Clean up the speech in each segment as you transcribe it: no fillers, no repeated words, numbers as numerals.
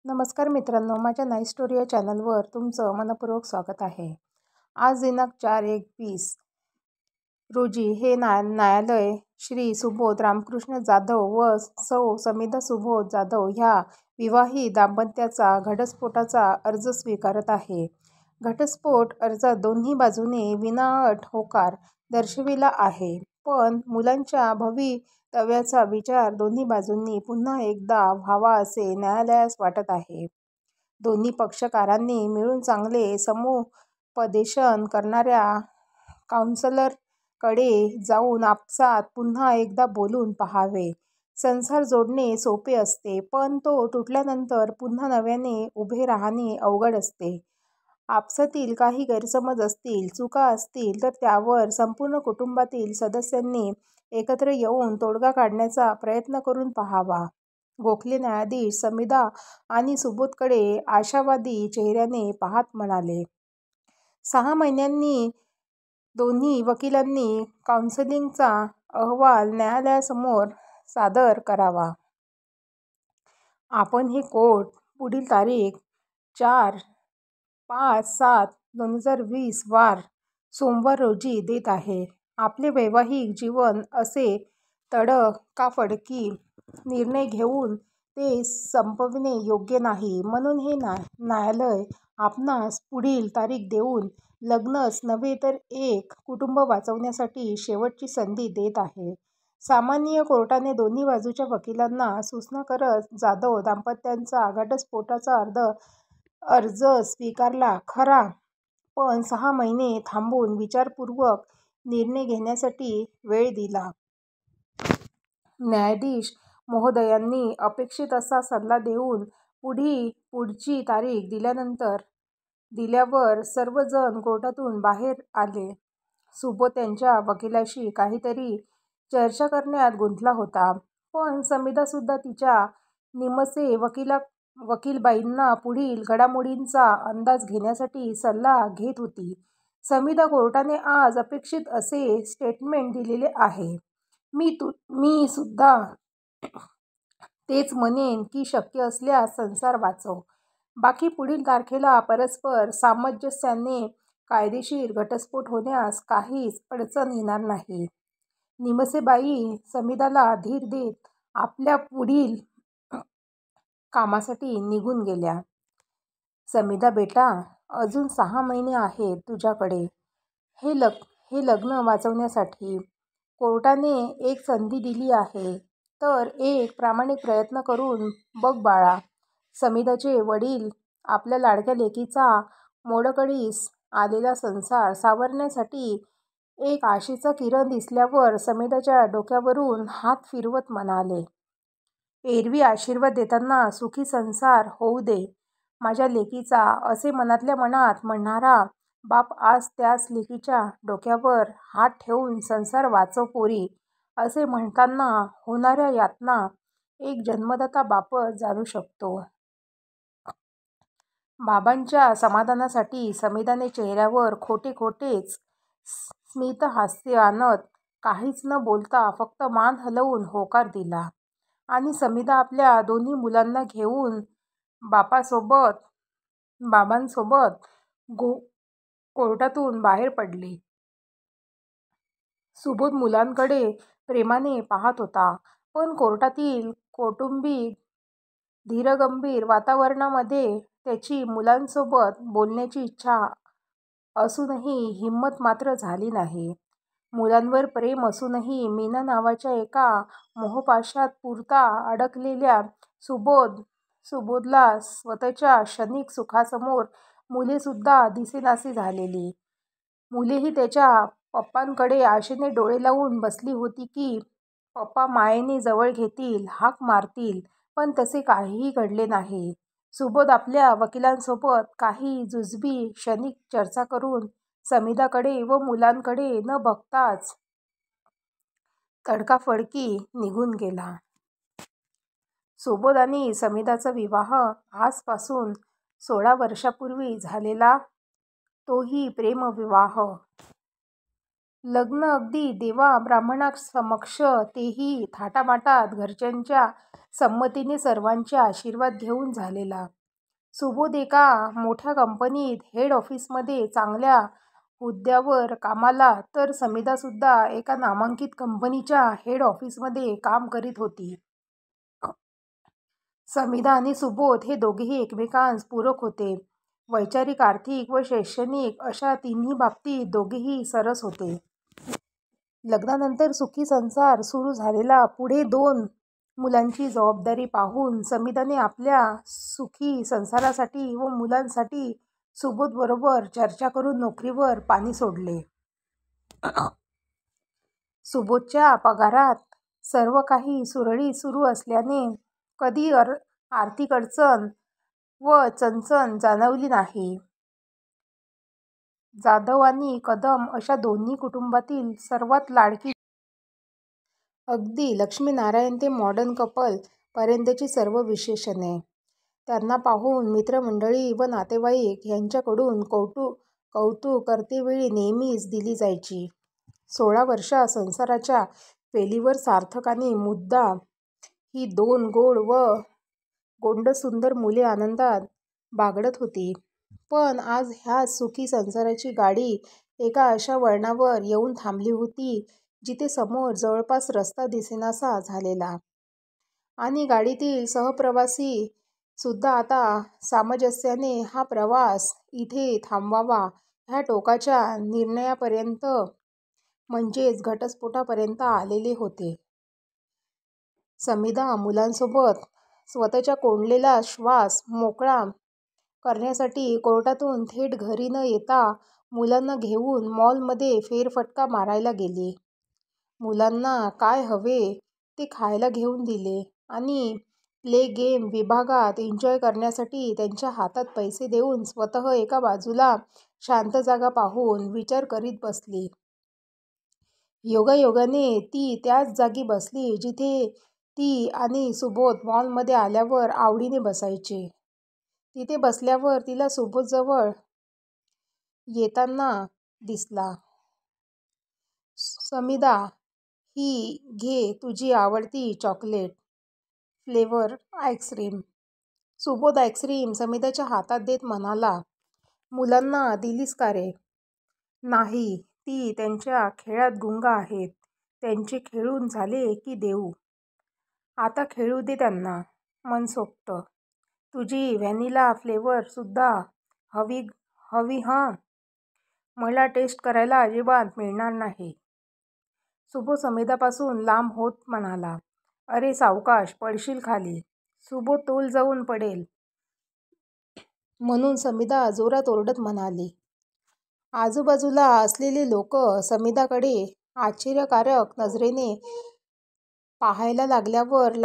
नमस्कार मित्रांनो, माझ्या नाईस स्टोरी या चॅनलवर तुमचं मनपूर्वक स्वागत आहे. आज दिनांक 4/1/20 रोजी हे न्यायालय श्री सुबोध रामकृष्ण जाधव व सौ समिधा सुबोध जाधव ह्या विवाहित दाम्पत्याचा घटस्फोटाचा अर्ज स्वीकारत आहे. घटस्फोट अर्जात दोन्ही बाजूने विनाअट होकार दर्शविला आहे, पण मुलांच्या भवितव्याचा विचार दोन्ही बाजूंनी पुन्हा एकदा व्हावा असे न्यायालयास वाटत आहे. दोन्ही पक्षकारांनी मिळून चांगले समुपदेशन करणाऱ्या काउन्सिलरकडे जाऊन आपसात पुन्हा एकदा बोलून पाहावे. संसार जोडणे सोपे असते, पण तो तुटल्यानंतर पुन्हा नव्याने उभे राहणे अवघड असते. आपसातील काही गैरसमज असतील, चुका असतील तर त्यावर संपूर्ण कुटुंबातील सदस्यांनी एकत्र येऊन तोडगा काढण्याचा प्रयत्न करून पाहावा. गोखले न्यायाधीश समिधा आणि सुबोधकडे आशावादी चेहऱ्याने पाहत म्हणाले. 6 महिन्यांनी दोन्ही वकिलांनी काउन्सिलिंगचा अहवाल न्यायालयासमोर सादर करावा. आपण हे कोर्ट पुढील तारीख 4/5/7/2020 वार सोमवार रोजी देत आहे. आपले वैवाहिक जीवन असे तडकाफडकी निर्णय घेऊन ते संपविणे योग्य नाही, म्हणून हे न्यायालय आपणास पुढील तारीख देऊन लग्नच नव्हे तर एक कुटुंब वाचवण्यासाठी शेवटची संधी देत आहे. सामान्य कोर्टाने दोन्ही बाजूच्या वकिलांना सूचना करत जाधव दाम्पत्याचा घटस्फोटाचा अर्ज स्वीकारला खरा, पण 6 महिने थांबून विचारपूर्वक निर्णय घेण्यासाठी वेळ दिला. न्यायाधीश महोदयांनी अपेक्षित असा सल्ला देऊन पुढची तारीख दिल्यावर सर्व जण कोर्टातून बाहेर आले. सुबोध त्यांच्या वकिलाशी काहीतरी चर्चा करण्यात गुंतला होता, पण समिधासुद्धा तिच्या निमसे वकीलबाईंना पुढील घडामोडींचा अंदाज घेण्यासाठी सल्ला घेत होती. समिधा, कोर्टाने आज अपेक्षित असे स्टेटमेंट दिलेले आहे. मी सुद्धा तेच म्हणेन की शक्य असल्यास संसार वाचव. बाकी पुढील तारखेला परस्पर सामंजस्याने कायदेशीर घटस्फोट होण्यास काहीच अडचण येणार नाही. निमसेबाई समिधाला धीर देत आपल्या पुढील कामासाठी निघून गेल्या. समिधा बेटा, अजून 6 महिने आहेत तुझ्याकडे हे लग्न वाचवण्यासाठी. कोर्टाने एक संधी दिली आहे, तर एक प्रामाणिक प्रयत्न करून बघ बाळा. समिधाचे वडील आपल्या लाडक्या लेकीचा मोडकळीस आलेला संसार सावरण्यासाठी एक आशेचा किरण दिसल्यावर समिधाच्या डोक्यावरून हात फिरवत म्हणाले. एरवी आशीर्वाद देताना सुखी संसार होऊ दे माझ्या लेकीचा असे मनातल्या मनात म्हणणारा बाप आज त्याच लेकीच्या डोक्यावर हात ठेवून संसार वाचव पोरी असे म्हणताना होणाऱ्या यातना एक जन्मदाता बापच जाणू शकतो. बाबांच्या समाधानासाठी समिधाने चेहऱ्यावर खोटेच स्मितहास्य आणत काहीच न बोलता फक्त मान हलवून होकार दिला आणि समिधा आपल्या दोन्ही मुलांना घेऊन बाबांसोबत कोर्टातून बाहेर पडली. सुबोध मुलांकडे प्रेमाने पाहत होता, पण कोर्टातील कौटुंबिक धीरगंभीर वातावरणामध्ये त्याची मुलांसोबत बोलण्याची इच्छा असूनही हिंमत मात्र झाली नाही. मुलांवर प्रेम असूनही मीना नावाच्या एका मोहपाशात पुरता अडकलेल्या सुबोधला स्वतःच्या क्षणिक सुखासमोर मुलेसुद्धा दिसेनाशी झालेली. मुलेही त्याच्या पप्पांकडे आशेने डोळे लावून बसली होती की पप्पा मायेने जवळ घेतील, हाक मारतील, पण तसे काहीही घडले नाही. सुबोध आपल्या वकिलांसोबत काही जुजबी क्षणिक चर्चा करून समिधाकडे व मुलांकडे न बघताच तडकाफडकी निघून गेला. सुबोध आणि समिधाचा विवाह आजपासून 16 वर्षांपूर्वी झालेला, तोही प्रेमविवाह. लग्न अगदी देवा ब्राह्मणासमक्ष, तेही थाटामाटात घरच्यांच्या संमतीने सर्वांचे आशीर्वाद घेऊन झालेला. सुबोध एका मोठ्या कंपनीत हेड ऑफिसमध्ये चांगल्या हुद्द्यावर कामाला, तर समिधासुद्धा एका नामांकित कंपनीच्या हेड ऑफिसमध्ये काम करीत होती. समिधा आणि सुबोध हे दोघेही एकमेकांस पूरक होते. वैचारिक, आर्थिक व शैक्षणिक अशा तिन्ही बाबतीत दोघेही सरस होते. लग्नानंतर सुखी संसार सुरू झालेला. पुढे 2 मुलांची जबाबदारी पाहून समिधाने आपल्या सुखी संसारासाठी व मुलांसाठी सुबोधबरोबर चर्चा करून नोकरीवर पाणी सोडले. सुबोधच्या पगारात सर्व काही सुरळीत सुरू असल्याने कधी आर्थिक अडचण व चणचण जाणवली नाही. जाधव आणि कदम अशा दोन्ही कुटुंबातील सर्वात लाडकी, अगदी लक्ष्मीनारायण ते मॉडर्न कपल पर्यंतची सर्व विशेषणे त्यांना पाहून मित्रमंडळी व नातेवाईक यांच्याकडून कौतुक करतेवेळी नेहमीच दिली जायची. 16 वर्षा संसाराच्या पेलीवर सार्थक आणि मुग्धा ही 2 गोंडसुंदर मुले आनंदात बागडत होती. पण आज ह्याच सुखी संसाराची गाडी एका अशा वळणावर येऊन थांबली होती जिथे समोर जवळपास रस्ता दिसेनासा झालेला आणि गाडीतील सहप्रवासी सुद्धा आता सामंजस्याने हा प्रवास इथे थांबवावा ह्या टोकाच्या निर्णयापर्यंत म्हणजेच घटस्फोटापर्यंत आलेले होते. समिधा मुलांसोबत स्वतःचा कोंडलेला श्वास मोकळा करण्यासाठी कोर्टातून थेट घरी न येता मुलांना घेऊन मॉलमध्ये फेरफटका मारायला गेली. मुलांना काय हवे ते खायला घेऊन दिले आणि प्ले गेम विभागात एन्जॉय करण्यासाठी त्यांच्या हातात पैसे देऊन स्वतः एका बाजूला शांत जागा पाहून विचार करीत बसली. योगायोगाने ती त्याच जागी बसली जिथे ती आणि सुबोध मॉलमध्ये आल्यावर आवडीने बसायचे. तिथे बसल्यावर तिला सुबोध जवळ येताना दिसला. समिधा, ही घे तुझी आवडती chocolate flavour ice cream. Subodh ice cream समिधाच्या हातात देत म्हणाला, मुलांना दिलीस का रे? नाही, ती त्यांच्या खेळात गुंग आहेत. त्यांचे खेळून झाले की देऊ. आता खेळू दे त्यांना मनसोक्त. तुझी व्हॅनिला फ्लेवर सुद्धा हवी हं? मला टेस्ट करायला अजिबात मिळणार नाही. सुबोध समिधापासून लांब होत म्हणाला, अरे सावकाश, पडशील खाली. सुबोध तोल जाऊन पडेल म्हणून समिधा जोरात ओरडत म्हणाली. आजूबाजूला असलेले लोक समिधाकडे आश्चर्यकारक नजरेने पाहायला लागल्यावर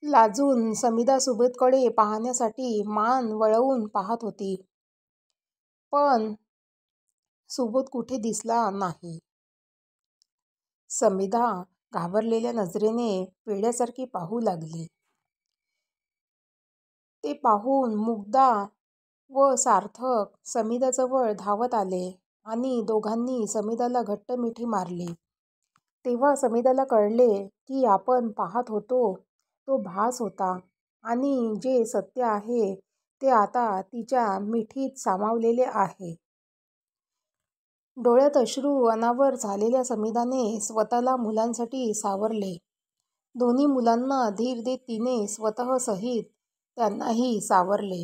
लाजून समिधा सुबोधकडे पाहण्यासाठी मान वळवून पाहत होती. पण सुबोध कुठे दिसला नाही. समिधा घाबरलेल्या नजरेने वेड्यासारखी पाहू लागली. ते पाहून मुग्धा व सार्थक समिधाजवळ धावत आले आणि दोघांनी समिधाला घट्ट मिठी मारली. तेव्हा समिधाला कळले की आपण पाहत होतो तो भास होता आणि जे सत्य आहे ते आता तिच्या मिठीत सामावलेले आहे. डोळ्यात अश्रू अनावर झालेल्या समिधाने स्वतःला मुलांसाठी सावरले. दोन्ही मुलांना धीर देत तिने स्वतः सहित त्यांनाही सावरले.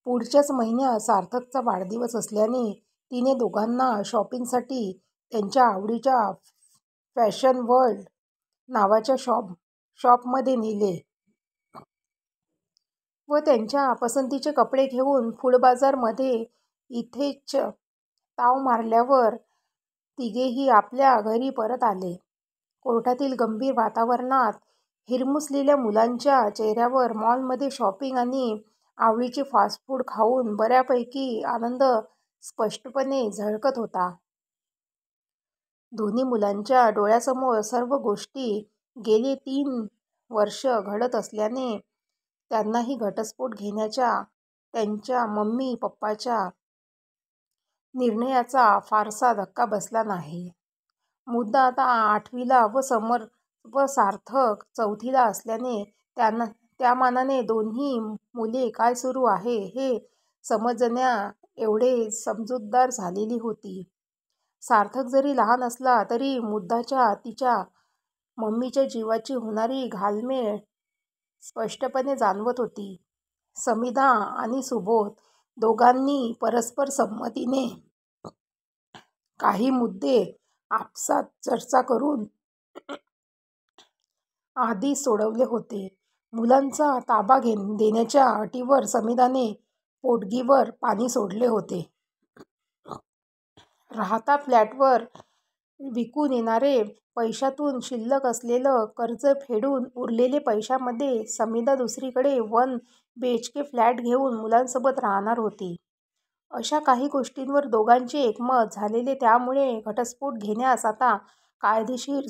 पुढच्याच महिन्यात सार्थकचा वाढदिवस असल्याने तिने दोघांना शॉपिंगसाठी त्यांच्या आवडीच्या फॅशन वर्ल्ड नावाच्या शॉपमध्ये नेले व त्यांच्या पसंतीचे कपडे घेऊन फूडबाजारमध्ये इथेच ताव मारल्यावर तिघेही आपल्या घरी परत आले. कोर्टातील गंभीर वातावरणात हिरमुसलेल्या मुलांच्या चेहऱ्यावर मॉलमध्ये शॉपिंग आणि आवडीचे फास्ट फूड खाऊन बऱ्यापैकी आनंद स्पष्टपणे झळकत होता. दोन्ही मुलांच्या डोळ्यासमोर सर्व गोष्टी गेली 3 वर्ष घडत असल्याने त्यांनाही घटस्फोट घेण्याच्या त्यांच्या मम्मी पप्पाच्या निर्णयाचा फारसा धक्का बसला नाही. मुद्दा आता 8वीला व व सार्थक चौथीला असल्याने त्या मानाने दोन्ही मुले काय सुरू आहे हे समजण्या एवढे समजूतदार झालेली होती. सार्थक जरी लहान असला तरी मुद्दाच्या तिच्या मम्मीच्या जीवाची होणारी घालमेल स्पष्टपणे जाणवत होती. समिधा आणि सुबोध दोघांनी परस्पर संमतीने काही मुद्दे आपसात चर्चा करून आधीच सोडवले होते. मुलांचा ताबा देण्याच्या अटीवर समिधाने पोटगीवर पाणी सोडले होते. राहता फ्लॅटवर विकून येणारे पैशातून शिल्लक असलेलं कर्ज फेडून उरलेले पैशामध्ये समिधा दुसरीकडे 1 BHK फ्लॅट घेऊन मुलांसोबत राहणार होती. अशा काही गोष्टींवर दोघांचे एकमत झालेले त्यामुळे घटस्फोट घेण्यास आता कायदेशीर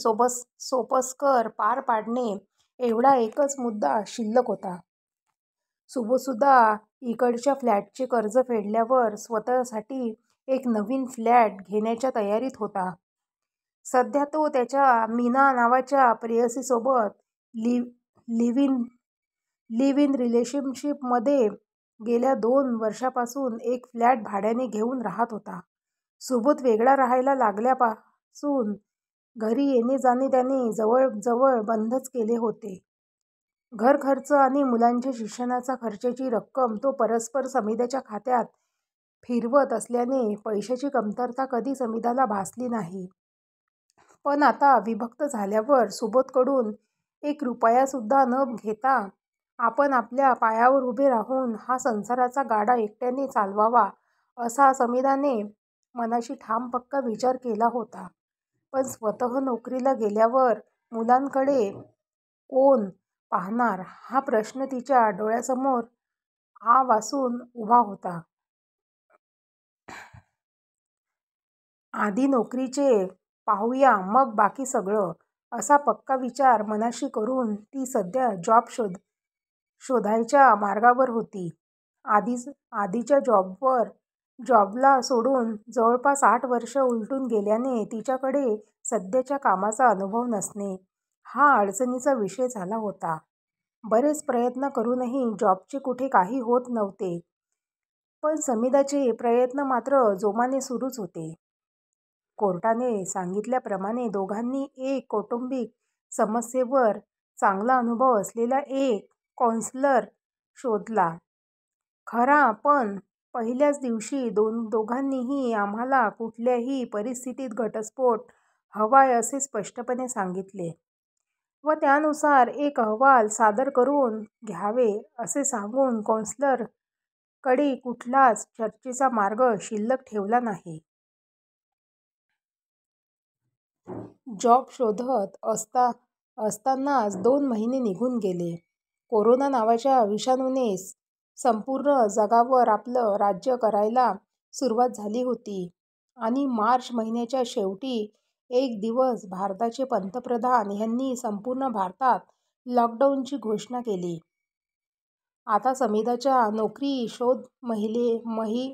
सोपस्कर पार पाडणे एवढा एकच मुद्दा शिल्लक होता. सुबोधसुद्धा इकडच्या फ्लॅटचे कर्ज फेडल्यावर स्वतःसाठी एक नवीन फ्लॅट घेण्याच्या तयारीत होता. सध्या तो त्याच्या मीना नावाच्या प्रेयसीसोबत लिव्ह इन रिलेशनशिपमध्ये गेल्या 2 वर्षापासून एक फ्लॅट भाड्याने घेऊन राहत होता. सुबोध वेगळा राहायला लागल्यापासून घरी येणे जाणे त्याने जवळजवळ बंदच केले होते. घर खर्च आणि मुलांच्या शिक्षणाचा खर्चाची रक्कम तो परस्पर समिधाच्या खात्यात फिरवत असल्याने पैशाची कमतरता कधी समिधाला भासली नाही. पण आता विभक्त झाल्यावर सुबोधकडून 1 रुपयासुद्धा न घेता आपण आपल्या पायावर उभे राहून हा संसाराचा गाडा एकट्याने चालवावा असा समिधाने मनाशी ठाम पक्का विचार केला होता. पण स्वतः नोकरीला गेल्यावर मुलांकडे कोण पाहणार हा प्रश्न तिच्या डोळ्यासमोर वासून उभा होता. आधी नोकरीचे पाहूया मग बाकी सगळं असा पक्का विचार मनाशी करून ती सध्या शोधायच्या मार्गावर होती. आधीच्या जॉबला सोडून जवळपास 8 वर्ष उलटून गेल्याने तिच्याकडे सध्याच्या कामाचा अनुभव नसणे हा अडचणीचा विषय झाला होता. बरेच प्रयत्न करूनही जॉबचे कुठे काही होत नव्हते. पण समिधाचे प्रयत्न मात्र जोमाने सुरूच होते. कोर्टाने सांगितल्याप्रमाणे दोघांनी एक कौटुंबिक समस्येवर चांगला अनुभव असलेला एक कौन्सिलर शोधला खरा, पण पहिल्याच दिवशी दोघांनीही आम्हाला कुठल्याही परिस्थितीत घटस्फोट हवाय असे स्पष्टपणे सांगितले व त्यानुसार एक अहवाल सादर करून घ्यावे असे सांगून कौन्सिलरकडे कुठलाच चर्चेचा मार्ग शिल्लक ठेवला नाही. जॉब शोधत असतानाच 2 महिने निघून गेले. कोरोना नावाच्या विषाणूने संपूर्ण जगावर आपलं राज्य करायला सुरुवात झाली होती आणि मार्च महिन्याच्या शेवटी एक दिवस भारताचे पंतप्रधान यांनी संपूर्ण भारतात लॉकडाऊनची घोषणा केली. आता समिधाच्या नोकरी शोध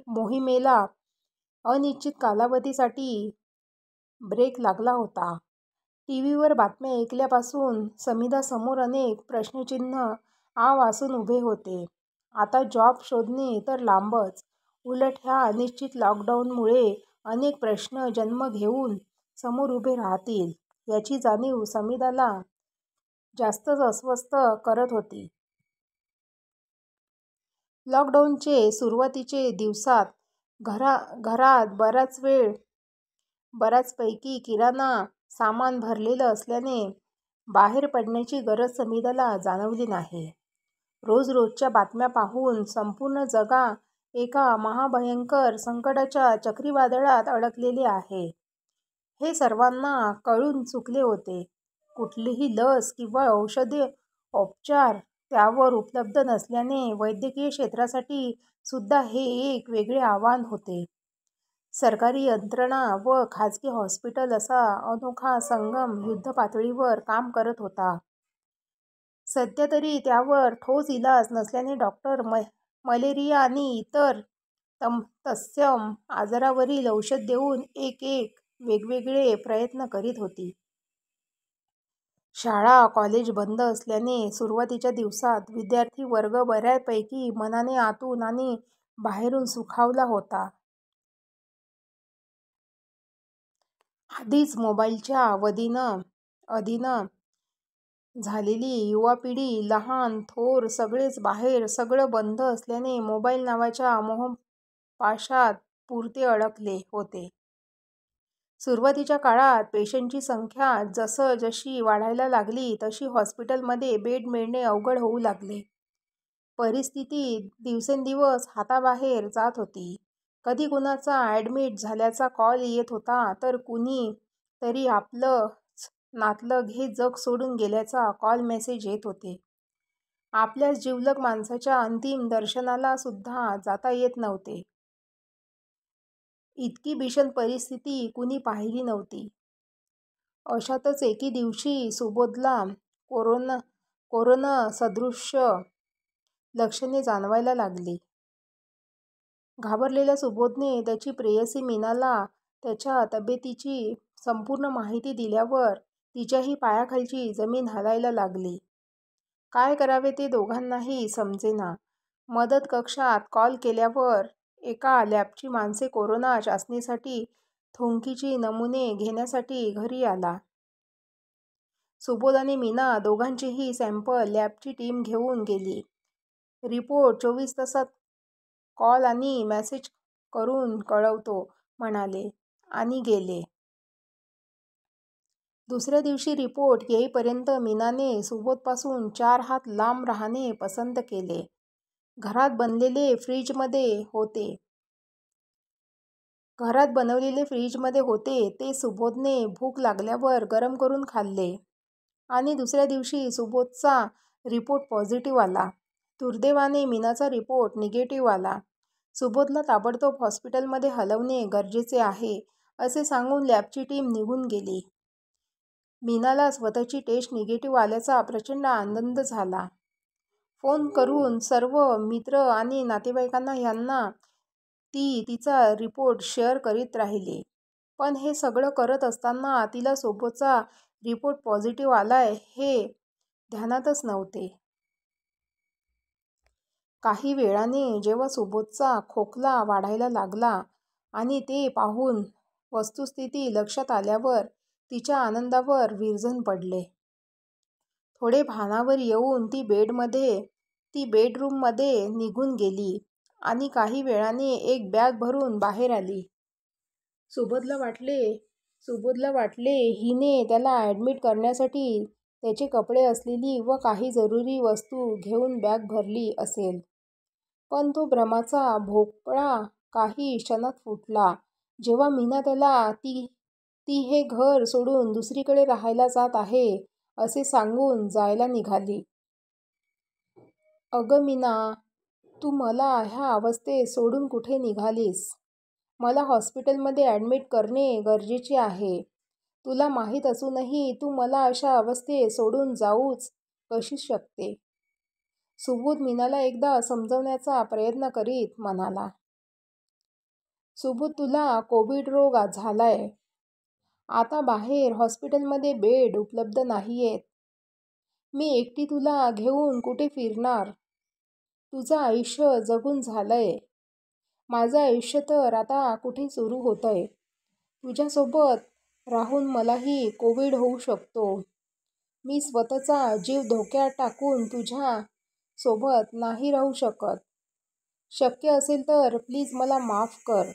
मोहिमेला अनिश्चित कालावधीसाठी ब्रेक लागला होता. टीव्हीवर बातम्या ऐकल्यापासून समिधासमोर अनेक प्रश्नचिन्ह वासून उभे होते. आता जॉब शोधणे तर लांबच, उलट ह्या अनिश्चित लॉकडाऊनमुळे अनेक प्रश्न जन्म घेऊन समोर उभे राहतील याची जाणीव समिधाला जास्तच अस्वस्थ करत होती. लॉकडाऊनचे सुरुवातीचे दिवसात घरात बऱ्याचपैकी किराणा सामान भरलेलं असल्याने बाहेर पडण्याची गरज समिधाला जाणवली नाही. रोजच्या बातम्या पाहून संपूर्ण जगा एका महाभयंकर संकटाच्या चक्रीवादळात अडकलेले आहे हे सर्वांना कळून चुकले होते. कुठलीही लस किंवा औषधोपचार त्यावर उपलब्ध नसल्याने वैद्यकीय क्षेत्रासाठी सुद्धा हे एक वेगळे आव्हान होते. सरकारी यंत्रणा व खाजगी हॉस्पिटल असा अनोखा संगम युद्धपातळीवर काम करत होता. सध्या तरी त्यावर ठोस इलाज नसल्याने डॉक्टर मलेरिया आणि इतर तत्सम आजारावरील औषध देऊन एक वेगवेगळे प्रयत्न करीत होती. शाळा कॉलेज बंद असल्याने सुरुवातीच्या दिवसात विद्यार्थी वर्ग बऱ्यापैकी मनाने आतून आणि बाहेरून सुखावला होता. आधीच मोबाईलच्या अधीन झालेली युवा पिढी, लहान थोर सगळेच बाहेर, सगळं बंद असल्याने मोबाईल नावाच्या मोहपाशात पुरते अडकले होते. सुरुवातीच्या काळात पेशंटची संख्या जशी वाढायला लागली तशी हॉस्पिटलमध्ये बेड मिळणे अवघड होऊ लागले. परिस्थिती दिवसेंदिवस हाताबाहेर जात होती. कधी कुणाचा ॲडमिट झाल्याचा कॉल येत होता, तर कुणी तरी आपलंच नातलग हे जग सोडून गेल्याचा कॉल मेसेज येत होते. आपल्याच जिवलग माणसाच्या अंतिम दर्शनाला सुद्धा जाता येत नव्हते. इतकी भीषण परिस्थिती कुणी पाहिली नव्हती. अशातच एके दिवशी सुबोधला कोरोना सदृश्य लक्षणे जाणवायला लागली. घाबरलेल्या सुबोधने त्याची प्रेयसी मीनाला त्याच्या तब्येतीची संपूर्ण माहिती दिल्यावर तिच्याही पायाखालची जमीन हलायला लागली. काय करावे ते दोघांनाही समजेना. मदत कक्षात कॉल केल्यावर एका लॅबची माणसे कोरोना चाचणीसाठी थुंकीची नमुने घेण्यासाठी घरी आला. सुबोध आणि मीना दोघांचेही सॅम्पल लॅबची टीम घेऊन गेली. रिपोर्ट 24 तासात कॉल आणि मेसेज करून कळवतो म्हणाले आणि गेले. दुसऱ्या दिवशी रिपोर्ट येईपर्यंत मीनाने सुबोधपासून 4 हात लांब राहणे पसंत केले. घरात बनवलेले फ्रीजमध्ये होते ते सुबोधने भूक लागल्यावर गरम करून खाल्ले. आणि दुसऱ्या दिवशी सुबोधचा रिपोर्ट पॉझिटिव्ह आला. दुर्दैवाने मीनाचा रिपोर्ट निगेटिव्ह आला. सुबोधला ताबडतोब हॉस्पिटलमध्ये हलवणे गरजेचे आहे असे सांगून लॅबची टीम निघून गेली. मीनाला स्वतःची टेस्ट निगेटिव्ह आल्याचा प्रचंड आनंद झाला. फोन करून सर्व मित्र आणि नातेवाईकांना ह्यांना ती तिचा रिपोर्ट शेअर करीत राहिली. पण हे सगळं करत असताना तिला सुबोधचा रिपोर्ट पॉझिटिव्ह आलाय हे ध्यानातच नव्हते. काही वेळाने जेव्हा सुबोधचा खोकला वाढायला लागला आणि ते पाहून वस्तुस्थिती लक्षात आल्यावर तिच्या आनंदावर विरजण पडले. थोडे भानावर येऊन ती बेडरूममध्ये निघून गेली आणि काही वेळाने एक बॅग भरून बाहेर आली. सुबोधला वाटले हिने त्याला ॲडमिट करण्यासाठी त्याचे कपडे असलेली व काही जरुरी वस्तू घेऊन बॅग भरली असेल. पण तो भ्रमाचा भोपळा काही क्षणात फुटला जेव्हा मीना त्याला ती हे घर सोडून दुसरीकडे राहायला जात आहे असे सांगून जायला निघाली. अगं मीना, तू मला ह्या अवस्थेत सोडून कुठे निघालीस? मला हॉस्पिटलमध्ये ॲडमिट करणे गरजेचे आहे. तुला माहीत असूनही तू मला अशा अवस्थेत सोडून जाऊच कशी शकते? सुबोध मीनाला एकदा समजवण्याचा प्रयत्न करीत म्हणाला. सुबोध, तुला कोविड रोग झालाय. आता बाहेर हॉस्पिटलमध्ये बेड उपलब्ध नाहीयेत. मी एकटी तुला घेऊन कुठे फिरणार? तुझं आयुष्य जगून झालंय. माझं आयुष्य तर आता कुठे सुरू होतंय. तुझ्यासोबत राहून मलाही कोविड होऊ शकतो. मी स्वतःचा जीव धोक्यात टाकून तुझ्या सोबत नाही राहू शकत. शक्य असेल तर प्लीज मला माफ कर.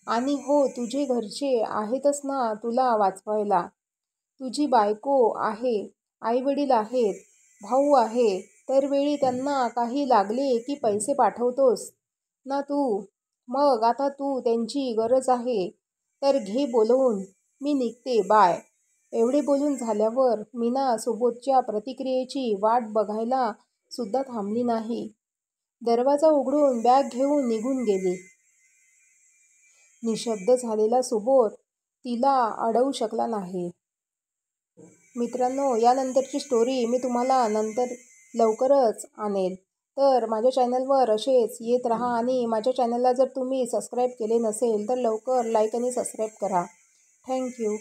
आणि हो, तुझे घरचे आहेतच ना तुला वाचवायला. तुझी बायको आहे, आईवडील आहेत, भाऊ आहे. दरवेळी त्यांना काही लागले की पैसे पाठवतोस ना तू. मग आता तू त्यांची गरज आहे तर घे बोलवून. मी निघते, बाय. एवढे बोलून झाल्यावर मीना सुबोधच्या प्रतिक्रियेची वाट बघायला सुद्धा थांबली नाही. दरवाजा उघडून बॅग घेऊन निघून गेली. निशब्द झालेला सुबोध तिला अडवू शकला नाही. मित्रांनो, यानंतरची स्टोरी मी तुम्हाला लवकरच आणेल. तर माझ्या चॅनलवर असेच येत राहा आणि माझ्या चॅनलला जर तुम्ही सबस्क्राईब केले नसेल तर लवकर लाईक आणि सबस्क्राईब करा. थँक्यू.